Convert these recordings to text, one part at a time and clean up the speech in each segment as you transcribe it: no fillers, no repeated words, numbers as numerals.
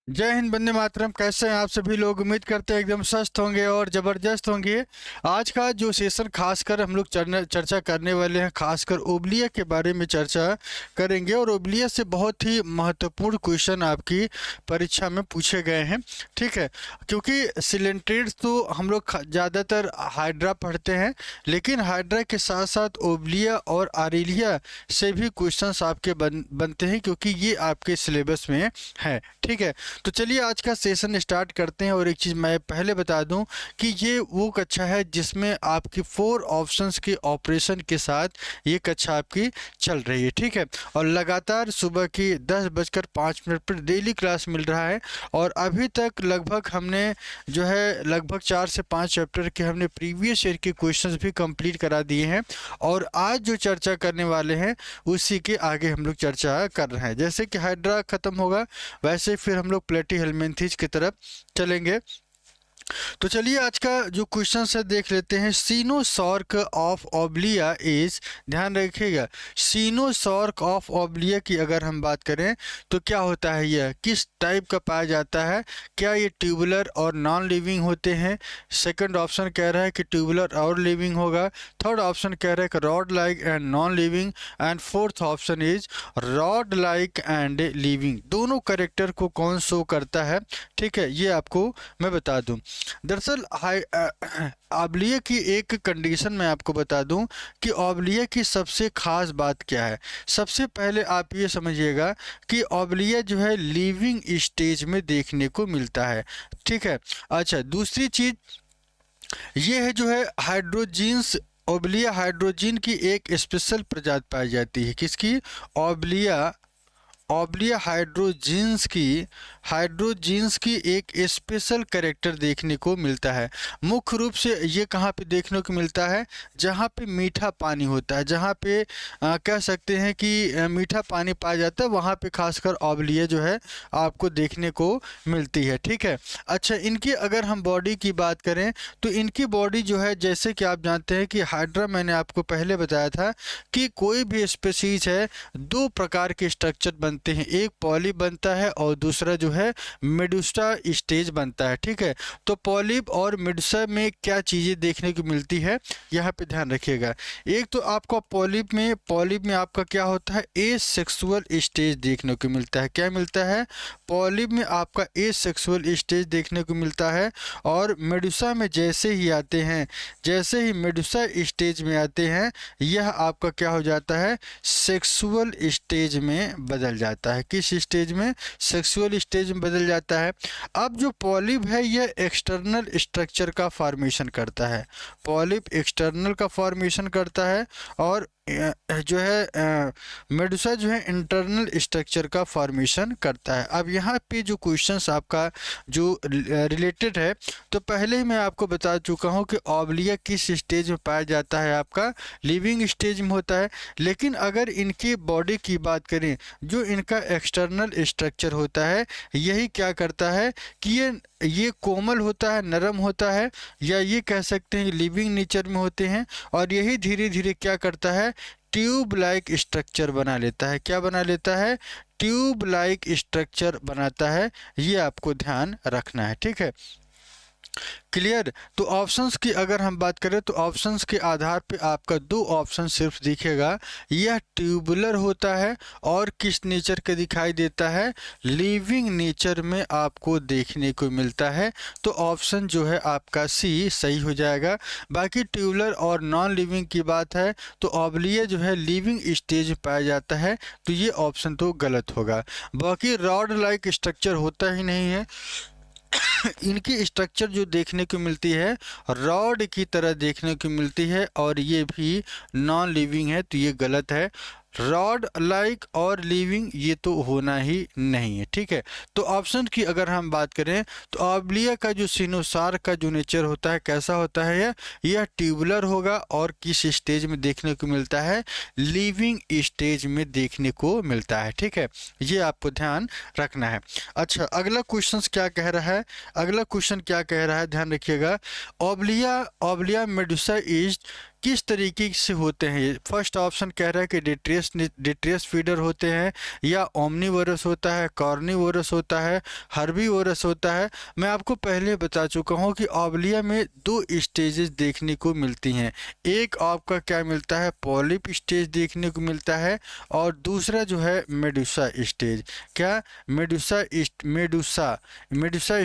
जय हिंद, वंदे मातरम। कैसे हैं आप सभी लोग? उम्मीद करते हैं एकदम स्वस्थ होंगे और ज़बरदस्त होंगे। आज का जो सेशन खासकर हम लोग चर्चा करने वाले हैं, खासकर ओबलिया के बारे में चर्चा करेंगे। और ओबलिया से बहुत ही महत्वपूर्ण क्वेश्चन आपकी परीक्षा में पूछे गए हैं, ठीक है। क्योंकि सिलेंट्रेट्स तो हम लोग ज़्यादातर हाइड्रा पढ़ते हैं, लेकिन हाइड्रा के साथ साथ ओबलिया और आरेलिया से भी क्वेश्चंस आपके बनते हैं, क्योंकि ये आपके सिलेबस में है, ठीक है। तो चलिए आज का सेशन स्टार्ट करते हैं। और एक चीज़ मैं पहले बता दूं कि ये वो कक्षा है जिसमें आपकी 4 ऑप्शंस के ऑपरेशन के साथ ये कक्षा आपकी चल रही है, ठीक है। और लगातार सुबह की 10:05 पर डेली क्लास मिल रहा है। और अभी तक लगभग हमने जो है लगभग 4 से 5 चैप्टर के हमने प्रीवियस ईयर के क्वेश्चंस भी कंप्लीट करा दिए हैं। और आज जो चर्चा करने वाले हैं उसी के आगे हम लोग चर्चा कर रहे हैं। जैसे कि हाइड्रा खत्म होगा, वैसे फिर हम लोग प्लेटीहेल्मिन्थेस की तरफ चलेंगे। तो चलिए आज का जो क्वेश्चन है देख लेते हैं। सीनोसॉर्क ऑफ ओबलिया इज, ध्यान रखिएगा, सीनोसॉर्क ऑफ ओबलिया की अगर हम बात करें तो क्या होता है, यह किस टाइप का पाया जाता है? क्या ये ट्यूबुलर और नॉन लिविंग होते हैं? सेकंड ऑप्शन कह रहा है कि ट्यूबुलर और लिविंग होगा। थर्ड ऑप्शन कह रहा है कि rod like and non living. And fourth option is rod like and living. दोनों करेक्टर को कौन शो करता है, ठीक है, ये आपको मैं बता दूं। दरअसल ओबलिया की एक कंडीशन मैं आपको बता दूं कि ओबलिया की सबसे खास बात क्या है। सबसे पहले आप ये समझिएगा कि ओबलिया जो है लिविंग स्टेज में देखने को मिलता है, ठीक है। अच्छा, दूसरी चीज ये है जो है हाइड्रोजीन्स। ओबलिया हाइड्रोजीन की एक स्पेशल प्रजाति पाई जाती है। किसकी? ओबलिया ओबलिया हाइड्रोजीन्स की एक स्पेशल कैरेक्टर देखने को मिलता है। मुख्य रूप से ये कहाँ पे देखने को मिलता है? जहाँ पे मीठा पानी होता है, जहाँ पे कह सकते हैं कि मीठा पानी पाया जाता है, वहाँ पे खासकर ओबलिया जो है आपको देखने को मिलती है, ठीक है। अच्छा, इनकी अगर हम बॉडी की बात करें तो इनकी बॉडी जो है, जैसे कि आप जानते हैं कि हाइड्रा, मैंने आपको पहले बताया था कि कोई भी स्पीशीज है, 2 प्रकार के स्ट्रक्चर बनते हैं। एक पॉलिप बनता है और दूसरा जो है मेडुसा स्टेज बनता है, ठीक है। तो पॉलिप और मेडुसा में क्या चीज़ें देखने को मिलती है, यहाँ पे ध्यान रखिएगा। एक तो आपका पॉलिप में आपका क्या होता है, एसेक्सुअल स्टेज देखने को मिलता है। क्या मिलता है? पॉलिप में आपका एसेक्सुअल स्टेज देखने को मिलता है। और मेडुसा में जैसे ही मेडुसा स्टेज में आते हैं, यह आपका क्या हो जाता है, सेक्सुअल स्टेज में बदल जाता है। किस स्टेज में? सेक्सुअल स्टेज में बदल जाता है। अब जो पॉलिप है यह एक्सटर्नल स्ट्रक्चर का फॉर्मेशन करता है। पॉलिप एक्सटर्नल का फॉर्मेशन करता है और जो है मेडुसा जो है इंटरनल स्ट्रक्चर का फॉर्मेशन करता है। अब यहाँ पे जो क्वेश्चंस आपका जो रिलेटेड है, तो पहले ही मैं आपको बता चुका हूँ कि ओबलिया किस स्टेज में पाया जाता है, आपका लिविंग स्टेज में होता है। लेकिन अगर इनकी बॉडी की बात करें, जो इनका एक्सटर्नल स्ट्रक्चर होता है, यही क्या करता है कि ये कोमल होता है, नरम होता है, या ये कह सकते हैं लिविंग नेचर में होते हैं। और यही धीरे धीरे क्या करता है, ट्यूब लाइक स्ट्रक्चर बना लेता है। क्या बना लेता है? ट्यूब लाइक स्ट्रक्चर बनाता है। ये आपको ध्यान रखना है, ठीक है। क्लियर? तो ऑप्शंस की अगर हम बात करें तो ऑप्शंस के आधार पे आपका 2 ऑप्शन सिर्फ दिखेगा। यह ट्यूबुलर होता है और किस नेचर का दिखाई देता है, लिविंग नेचर में आपको देखने को मिलता है। तो ऑप्शन जो है आपका सी सही हो जाएगा। बाकी ट्यूबुलर और नॉन लिविंग की बात है तो ओबलिया जो है लिविंग स्टेज में पाया जाता है, तो ये ऑप्शन तो गलत होगा। बाकी रॉड लाइक स्ट्रक्चर होता ही नहीं है। इनकी स्ट्रक्चर जो देखने को मिलती है रॉड की तरह देखने को मिलती है, और ये भी नॉन लिविंग है, तो ये गलत है। रॉड लाइक और लिविंग ये तो होना ही नहीं है, ठीक है। तो ऑप्शन की अगर हम बात करें तो ओबलिया का जो सिनोसार का जो नेचर होता है, कैसा होता है, यह ट्यूबुलर होगा और किस स्टेज में देखने को मिलता है, लिविंग स्टेज में देखने को मिलता है, ठीक है। ये आपको ध्यान रखना है। अच्छा, अगला क्वेश्चन क्या कह रहा है? अगला क्वेश्चन क्या कह रहा है, ध्यान रखिएगा। ओबलिया मेडुसा इज किस तरीके से होते हैं ये? फर्स्ट ऑप्शन कह रहा है कि डिट्रेस फीडर होते हैं, या ओमनीवोरस होता है, कार्निवोरस होता है, हर्बीवोरस होता है। मैं आपको पहले बता चुका हूँ कि ऑबलिया में दो स्टेजेस देखने को मिलती हैं। एक आपका क्या मिलता है, पॉलिप स्टेज देखने को मिलता है, और दूसरा जो है मेडुसा स्टेज। क्या? मेडुसा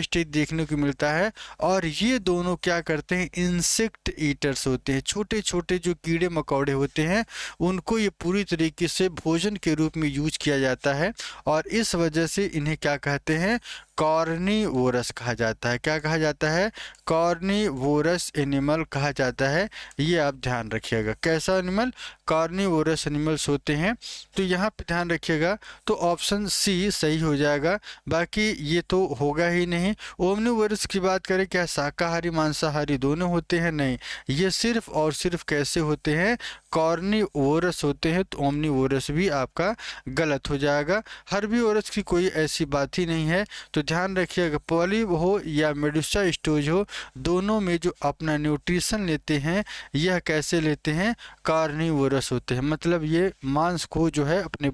स्टेज देखने को मिलता है। और ये दोनों क्या करते हैं, इंसेक्ट ईटर्स होते हैं। छोटे छोटे जो कीड़े मकोड़े होते हैं उनको ये पूरी तरीके से भोजन के रूप में यूज किया जाता है, और इस वजह से इन्हें क्या कहते हैं, कॉर्निवोरस कहा जाता है। क्या कहा जाता है? कॉर्निवोरस एनिमल कहा जाता है। ये आप ध्यान रखिएगा। कैसा एनिमल? कॉर्निवोरस एनिमल्स होते हैं। तो यहाँ पे ध्यान रखिएगा, तो ऑप्शन सी सही हो जाएगा, बाकी ये तो होगा ही नहीं। ओमनिवोरस की बात करें, क्या शाकाहारी मांसाहारी दोनों होते हैं? नहीं, ये सिर्फ और सिर्फ कैसे होते हैं, कॉर्निवोरस होते हैं। तो ओमनिवोरस भी आपका गलत हो जाएगा। हर्बीवोरस की कोई ऐसी बात ही नहीं है। तो ध्यान रखिएगा, पॉलिप हो या मेडुसा स्टोज हो, दोनों में जो अपना न्यूट्रिशन लेते हैं यह कैसे लेते हैं, कार्निवोरस होते हैं। मतलब ये मांस को जो है अपने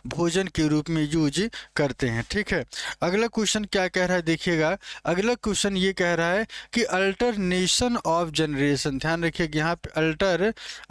भोजन के रूप में यूज करते हैं। ठीक है, अगला क्वेश्चन क्या कह रहा है देखिएगा। अगला क्वेश्चन ये कह रहा है कि अल्टरनेशन ऑफ जनरेशन, ध्यान रखिएगा यहाँ पे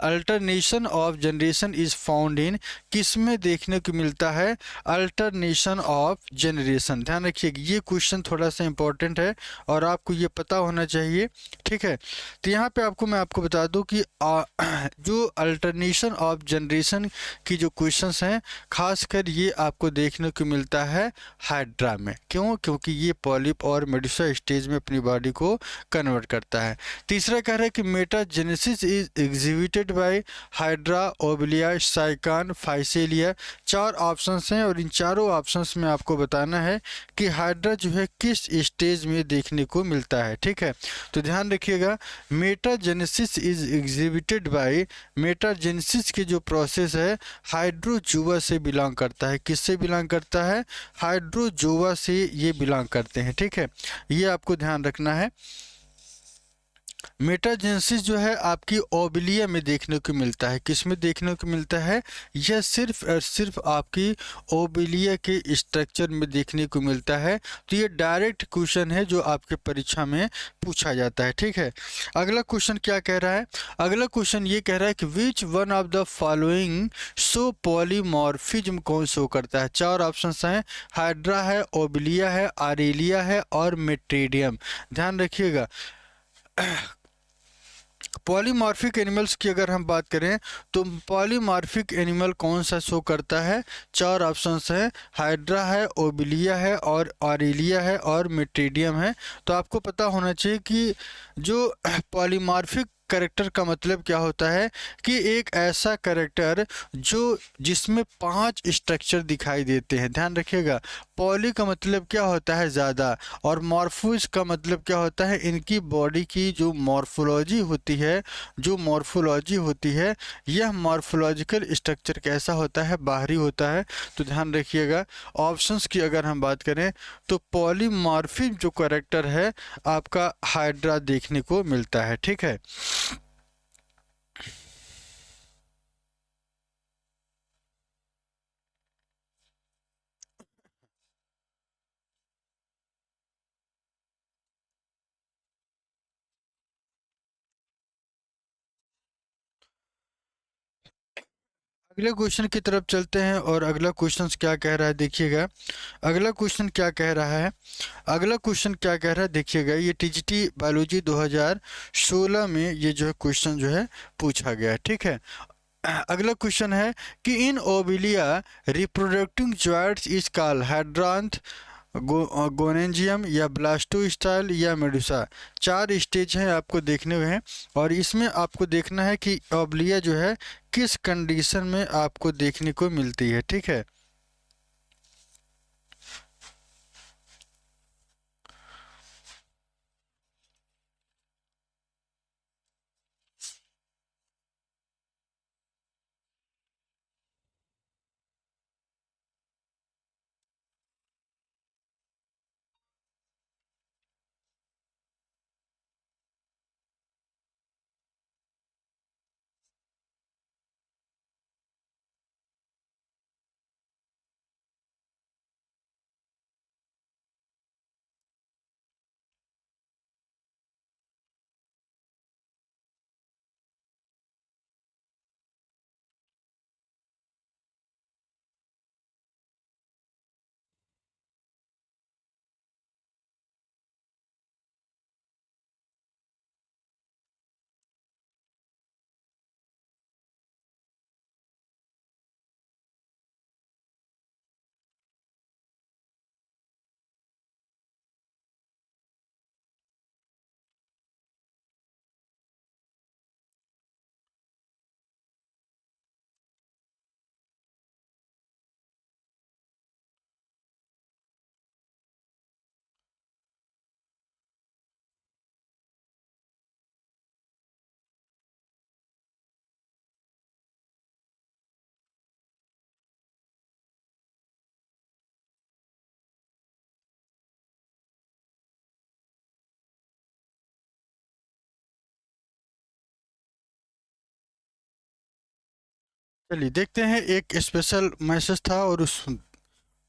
alternation of generation is found in, किस में देखने को मिलता है अल्टरनेशन ऑफ जनरेशन? ध्यान रखिएगा, ये क्वेश्चन थोड़ा सा इंपॉर्टेंट है और आपको ये पता होना चाहिए। ठीक है, तो यहाँ पे मैं आपको बता दूं कि जो अल्टरनेशन ऑफ जनरेशन की जो क्वेश्चंस हैं, खासकर ये आपको देखने को मिलता है हाइड्रा में। क्यों? क्योंकि ये पॉलिप और मेडुसा स्टेज में अपनी बॉडी को कन्वर्ट करता है। तीसरा कह रहा है कि metagenesis is exhibited by Hydra, Obelia, Sycon, Physalia. चार ऑप्शंस हैं और इन चारों ऑप्शंस में आपको बताना है कि हाइड्रा जो है किस स्टेज में देखने को मिलता है। ठीक है, तो ध्यान रखिएगा, metagenesis is exhibited bye, metagenesis की जो प्रोसेस है हाइड्रोजोआ से बिलोंग करता है। किससे बिलोंग करता है? हाइड्रोजोआ से ये बिलोंग करते हैं। ठीक है, ये आपको ध्यान रखना है। मेटाजेनेसिस जो है आपकी ओबलिया में देखने को मिलता है। किस में देखने को मिलता है? यह सिर्फ और सिर्फ आपकी ओबलिया के स्ट्रक्चर में देखने को मिलता है। तो ये डायरेक्ट क्वेश्चन है जो आपके परीक्षा में पूछा जाता है। ठीक है, अगला क्वेश्चन क्या कह रहा है? अगला क्वेश्चन ये कह रहा है कि which one of the following show polymorphism कौन शो करता है? चार ऑप्शन हैं, हाइड्रा है, ओबलिया है, आरेलिया है और मेट्रीडियम। ध्यान रखिएगा, पॉलीमॉर्फिक एनिमल्स की अगर हम बात करें तो पॉलीमॉर्फिक एनिमल कौन सा शो करता है? चार ऑप्शंस हैं, हाइड्रा है, ओबिलिया है और ऑरेलिया है और मेट्रीडियम है। तो आपको पता होना चाहिए कि जो पॉलीमॉर्फिक करेक्टर का मतलब क्या होता है कि एक ऐसा करेक्टर जो जिसमें 5 स्ट्रक्चर दिखाई देते हैं। ध्यान रखिएगा, पॉली का मतलब क्या होता है ज़्यादा, और मॉर्फोज का मतलब क्या होता है इनकी बॉडी की जो मॉर्फोलॉजी होती है, यह मॉर्फोलॉजिकल स्ट्रक्चर कैसा होता है, बाहरी होता है। तो ध्यान रखिएगा, ऑप्शंस की अगर हम बात करें तो पॉलीमॉर्फिक जो करेक्टर है आपका हाइड्रा देखने को मिलता है। ठीक है, अगले क्वेश्चन की तरफ चलते हैं और अगला क्वेश्चन क्या कह रहा है देखिएगा। अगला क्वेश्चन क्या कह रहा है? अगला क्वेश्चन क्या कह रहा है देखिएगा, ये टीजीटी बायोलॉजी 2016 में ये जो है क्वेश्चन जो है पूछा गया है। ठीक है, अगला क्वेश्चन है कि इन ओबिलिया रिप्रोडक्टिंग जॉइंट्स इज कॉल्ड हाइड्रांथ, गोनेंजियम या ब्लास्टोस्टाइल या मेडुसा। चार स्टेज हैं आपको देखने हुए हैं, और इसमें आपको देखना है कि ओबलिया जो है किस कंडीशन में आपको देखने को मिलती है। ठीक है, चलिए देखते हैं, एक स्पेशल मैसेज था और उस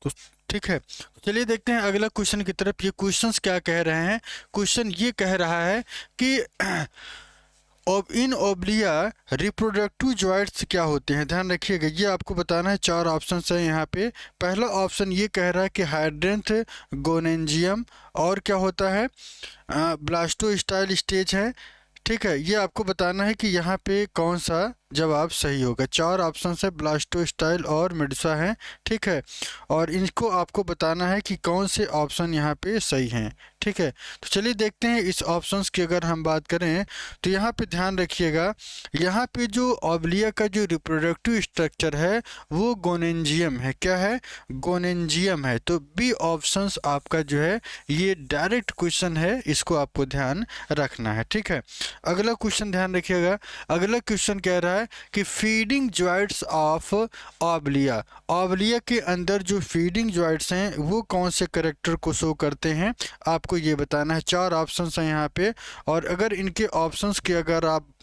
तो ठीक है। चलिए देखते हैं अगला क्वेश्चन की तरफ। ये क्वेश्चंस क्या कह रहे हैं? क्वेश्चन ये कह रहा है कि अब इन ओब्लिया रिप्रोडक्टिव जॉइंट्स क्या होते हैं? ध्यान रखिएगा, ये आपको बताना है। चार ऑप्शन है यहाँ पे। पहला ऑप्शन ये कह रहा है कि हाइड्रेंथ गोनेंजियम, और क्या होता है, ब्लास्टोस्टाइल स्टेज है। ठीक है, ये आपको बताना है कि यहाँ पे कौन सा जवाब सही होगा। चार ऑप्शन है, ब्लास्टोस्टाइल और मेडुसा है। ठीक है, और इनको आपको बताना है कि कौन से ऑप्शन यहाँ पे सही हैं। ठीक है, तो चलिए देखते हैं इस ऑप्शंस की अगर हम बात करें तो यहाँ पे ध्यान रखिएगा, यहाँ पे जो ओब्लिया का जो रिप्रोडक्टिव स्ट्रक्चर है वो गोनेंजियम है। क्या है? गोनेंजियम है। तो बी ऑप्शंस आपका जो है ये डायरेक्ट क्वेश्चन है, इसको आपको ध्यान रखना है। ठीक है, अगला क्वेश्चन ध्यान रखिएगा। अगला क्वेश्चन कह रहा है कि फीडिंग जॉइंट्स ऑफ ओब्लिया, ओब्लिया के अंदर जो फीडिंग जॉइंट्स हैं वो कौन से करेक्टर को शो करते हैं, आपको ये बताना है। चार ऑप्शंस हैं यहाँ पे, और अगर इनके ऑप्शंस की अगर आप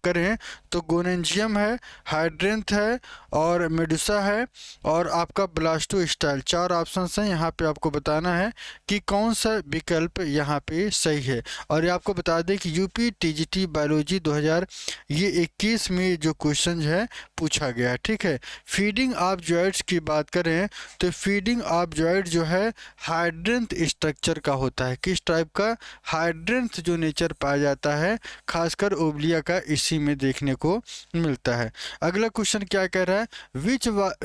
करें तो गोनेंजियम है, हाइड्रेंथ है, और मेडुसा है, और आपका ब्लास्टोस्टाइल। चार ऑप्शन हैं यहाँ पे, आपको बताना है कि कौन सा विकल्प यहाँ पे सही है। और ये आपको बता दें कि यूपी टीजीटी बायोलॉजी 2021 में जो क्वेश्चन है पूछा गया है। ठीक है, फीडिंग ऑफ जॉइंट्स की बात करें तो फीडिंग ऑफ जॉइंट जो है हाइड्रेंथ स्ट्रक्चर का होता है। किस टाइप का? हाइड्रेंथ जो नेचर पाया जाता है खासकर ओब्लिया का, इसी में देखने को मिलता है। अगला क्वेश्चन क्या कह रहा है?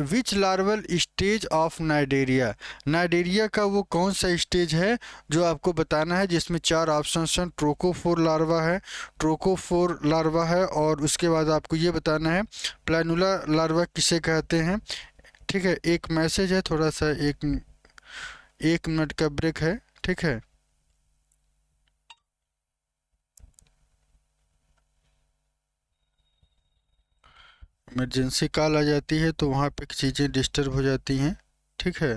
Which larval stage of Cnidaria, Cnidaria का वो कौन सा स्टेज है जो आपको बताना है, जिसमें चार ऑप्शन हैं। ट्रोकोफोर लार्वा है, ट्रोकोफोर लार्वा है, और उसके बाद आपको ये बताना है प्लानुला लार्वा किसे कहते हैं। ठीक है, एक मैसेज है, थोड़ा सा एक मिनट का ब्रेक है। ठीक है, इमरजेंसी कॉल आ जाती है तो वहाँ पे चीज़ें डिस्टर्ब हो जाती हैं। ठीक है,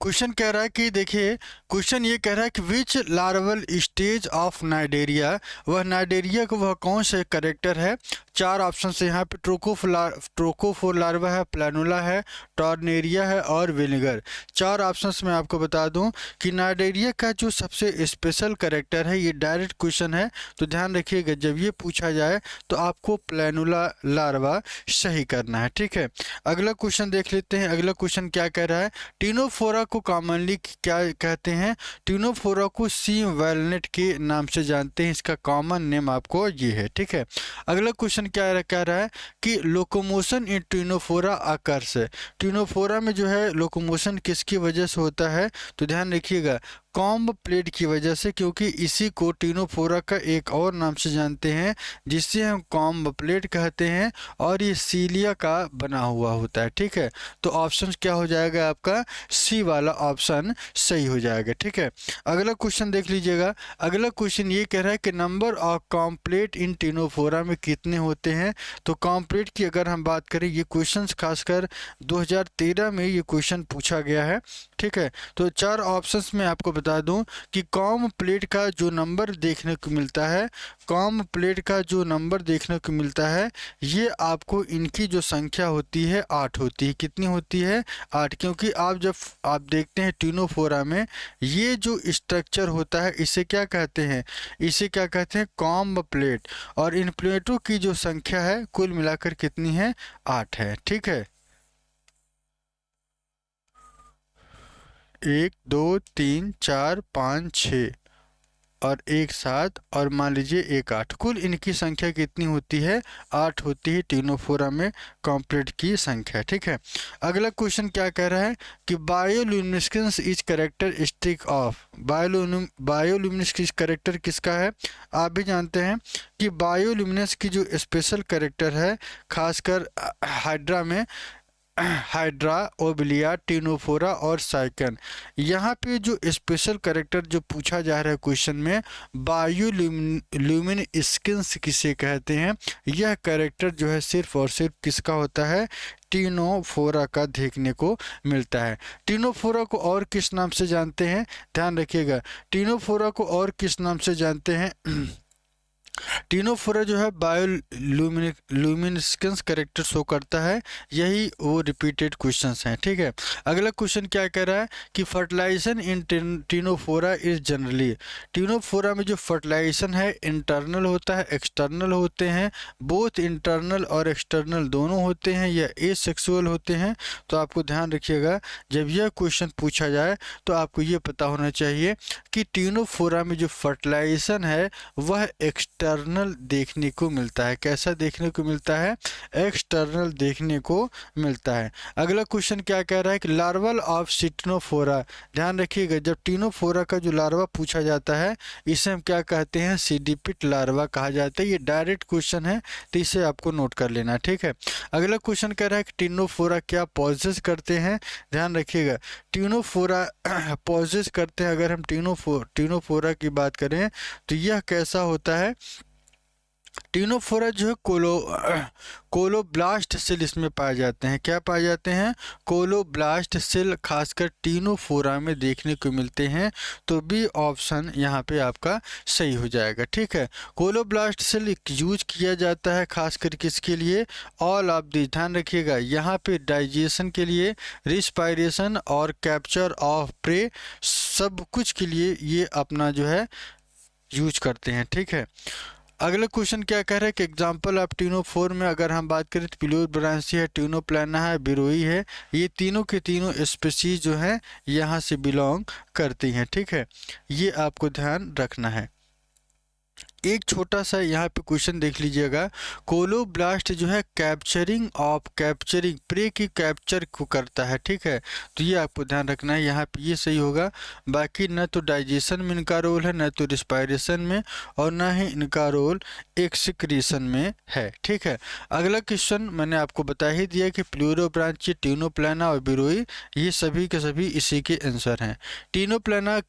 क्वेश्चन कह रहा है कि देखिए, क्वेश्चन ये कह रहा है कि विच लार्वल स्टेज ऑफ नाइडेरिया, वह नाइडेरिया का वह कौन सा करेक्टर है। चार ऑप्शन से यहाँ पे ट्रोकोफोर लार्वा है, प्लानुला है, टॉर्नेरिया है, और विनेगर। चार ऑप्शंस में आपको बता दूं कि नाइडेरिया का जो सबसे स्पेशल करेक्टर है, ये डायरेक्ट क्वेश्चन है तो ध्यान रखिएगा, जब ये पूछा जाए तो आपको प्लानुला लार्वा सही करना है। ठीक है, अगला क्वेश्चन देख लेते हैं। अगला क्वेश्चन क्या कह रहा है? टिनोफोरा को कॉमनली क्या कहते हैं? टिनोफोरा को सी वैलनेट के नाम से जानते हैं, इसका कॉमन नेम आपको ये है। ठीक है, अगला क्वेश्चन क्या कह रहा है कि लोकोमोशन इन टिनोफोरा अकर्स है। टिनोफोरा में जो है लोकोमोशन किसकी वजह से होता है? तो ध्यान रखिएगा, कॉम्ब प्लेट की वजह से, क्योंकि इसी को टिनोफोरा का एक और नाम से जानते हैं जिससे हम कॉम्ब प्लेट कहते हैं, और ये सीलिया का बना हुआ होता है। ठीक है, तो ऑप्शन क्या हो जाएगा आपका? सी वाला ऑप्शन सही हो जाएगा। ठीक है, अगला क्वेश्चन देख लीजिएगा। अगला क्वेश्चन ये कह रहा है कि number of complete in Ctenophora में कितने होते हैं। तो कॉम्प्लेट की अगर हम बात करें, ये क्वेश्चन खासकर 2013 में ये क्वेश्चन पूछा गया है। ठीक है, तो चार ऑप्शंस में आपको बता दूं कि कॉम प्लेट का जो नंबर देखने को मिलता है, कॉम प्लेट का जो नंबर देखने को मिलता है, ये आपको इनकी जो संख्या होती है 8 होती है। कितनी होती है? 8। क्योंकि जब आप देखते हैं टिनोफोरा में ये जो स्ट्रक्चर होता है, इसे क्या कहते हैं? इसे क्या कहते हैं? Comb plate. और इन प्लेटों की जो संख्या है कुल मिलाकर कितनी है? 8 है। ठीक है, 1 2 3 4 5 6। और 1 7 और मान लीजिए 1 8, कुल इनकी संख्या कितनी होती है? 8 होती है टिनोफोरा में कॉम्प्लेट की संख्या। ठीक है, अगला क्वेश्चन क्या कह रहा है कि bioluminescence is characteristic of. Bioluminescence character किसका है? आप भी जानते हैं कि बायोल्यूमिनेसेंस की जो स्पेशल कैरेक्टर है, खासकर हाइड्रा में, हाइड्रा, ओबलिया, टिनोफोरा और साइकन, यहाँ पे जो स्पेशल कैरेक्टर जो पूछा जा रहा है क्वेश्चन में, बायोल्यूमिनेसेंस किसे कहते हैं? यह कैरेक्टर जो है सिर्फ और सिर्फ किसका होता है? टिनोफोरा का देखने को मिलता है। टिनोफोरा को और किस नाम से जानते हैं? ध्यान रखिएगा, टिनोफोरा को और किस नाम से जानते हैं? टिनोफोरा जो है बायोल्यूमिनेसेंस कैरेक्टर शो करता है, यही वो रिपीटेड क्वेश्चंस हैं। ठीक है, अगला क्वेश्चन क्या कह रहा है कि fertilisation in ctenophora is generally. Ctenophora में जो फर्टिलाइजेशन है इंटरनल होता है, एक्सटर्नल होते हैं, बोथ इंटरनल और एक्सटर्नल दोनों होते हैं, या एसेक्सुअल होते हैं। तो आपको ध्यान रखिएगा, जब यह क्वेश्चन पूछा जाए तो आपको ये पता होना चाहिए कि टिनोफोरा में जो फर्टिलाइजेशन है वह एक्सटर्नल देखने को मिलता है। कैसा देखने को मिलता है? एक्सटर्नल देखने को मिलता है। अगला क्वेश्चन क्या कह रहा है कि लार्वल ऑफ टिनोफोरा। ध्यान रखिएगा, जब टिनोफोरा का जो लार्वा पूछा जाता है इसे हम क्या कहते हैं? सीडिपिट लार्वा कहा जाता है। ये डायरेक्ट क्वेश्चन है तो इसे आपको नोट कर लेना। ठीक है, अगला क्वेश्चन कह रहा है कि टिनोफोरा क्या पॉजेस करते हैं? ध्यान रखिएगा, टिनोफोरा पॉजेस करते हैं। अगर हम टिनोफोरा की बात करें तो यह कैसा होता है? टिनोफोरा जो है कोलोब्लास्ट सेल इसमें पाए जाते हैं। क्या पाए जाते हैं? कोलोब्लास्ट सेल खासकर टिनोफोरा में देखने को मिलते हैं। तो बी ऑप्शन यहाँ पे आपका सही हो जाएगा। ठीक है, कोलोब्लास्ट सेल यूज किया जाता है खासकर किसके लिए? All of the. ध्यान रखिएगा, यहाँ पे डाइजेशन के लिए, रिस्पायरेशन और कैप्चर ऑफ प्रे, सब कुछ के लिए ये अपना जो है यूज करते हैं। ठीक है, अगला क्वेश्चन क्या कह रहा है कि एग्जाम्पल ऑफ टिनोफोर में अगर हम बात करें तो प्लूरोब्रांसी है, टिनोप्लाना है, बिरोई है, ये तीनों के तीनों स्पीशीज जो हैं यहाँ से बिलोंग करती हैं। ठीक है, ये आपको ध्यान रखना है। एक छोटा सा यहाँ पे क्वेश्चन देख लीजिएगा, कोलोब्लास्ट जो है कैप्चरिंग प्रे की कैप्चर को करता है। ठीक है, तो ये आपको ध्यान रखना है, यहाँ पे ये सही होगा। बाकी न तो डाइजेशन में इनका रोल है, न तो रिस्पायरेशन में, और न ही इनका रोल एक्सक्रीशन में है। ठीक है, अगला क्वेश्चन मैंने आपको बता ही दिया कि प्लूरोब्रांची, टिनोप्लाना और बिरोई, ये सभी के सभी इसी के आंसर हैं। टिनोप्लाना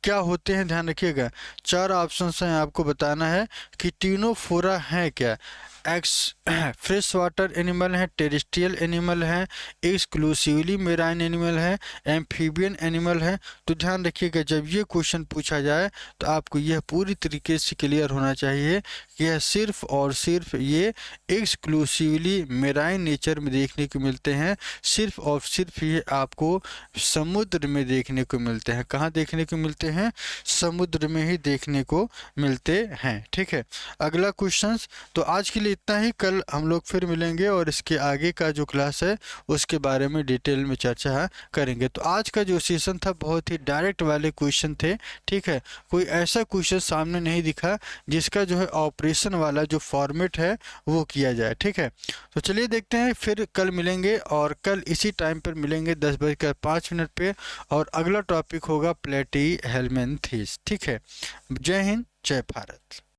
क्या होते हैं? ध्यान रखिएगा, 4 ऑप्शंस हैं, आपको बताना है कि टिनोफोरा है क्या। फ्रेश वाटर एनिमल है, टेरेस्ट्रियल एनिमल है, एक्सक्लूसिवली मेराइन एनिमल है, एम्फीबियन एनिमल है। तो ध्यान रखिएगा, जब ये क्वेश्चन पूछा जाए तो आपको यह पूरी तरीके से क्लियर होना चाहिए कि यह सिर्फ और सिर्फ ये एक्सक्लूसिवली मेराइन नेचर में देखने को मिलते हैं। सिर्फ और सिर्फ ये आपको समुद्र में देखने को मिलते हैं। कहाँ देखने को मिलते हैं? समुद्र में ही देखने को मिलते हैं। ठीक है, अगला क्वेश्चन। तो आज के लिए इतना ही, कल हम लोग फिर मिलेंगे और इसके आगे का जो क्लास है उसके बारे में डिटेल में चर्चा करेंगे। तो आज का जो सेशन था बहुत ही डायरेक्ट वाले क्वेश्चन थे। ठीक है, कोई ऐसा क्वेश्चन सामने नहीं दिखा जिसका जो है ऑपरेशन वाला जो फॉर्मेट है वो किया जाए। ठीक है, तो चलिए देखते हैं, फिर कल मिलेंगे और कल इसी टाइम पर मिलेंगे 10:05 पे, और अगला टॉपिक होगा प्लेटी हेलमिन्थेस। ठीक है, जय हिंद, जय भारत।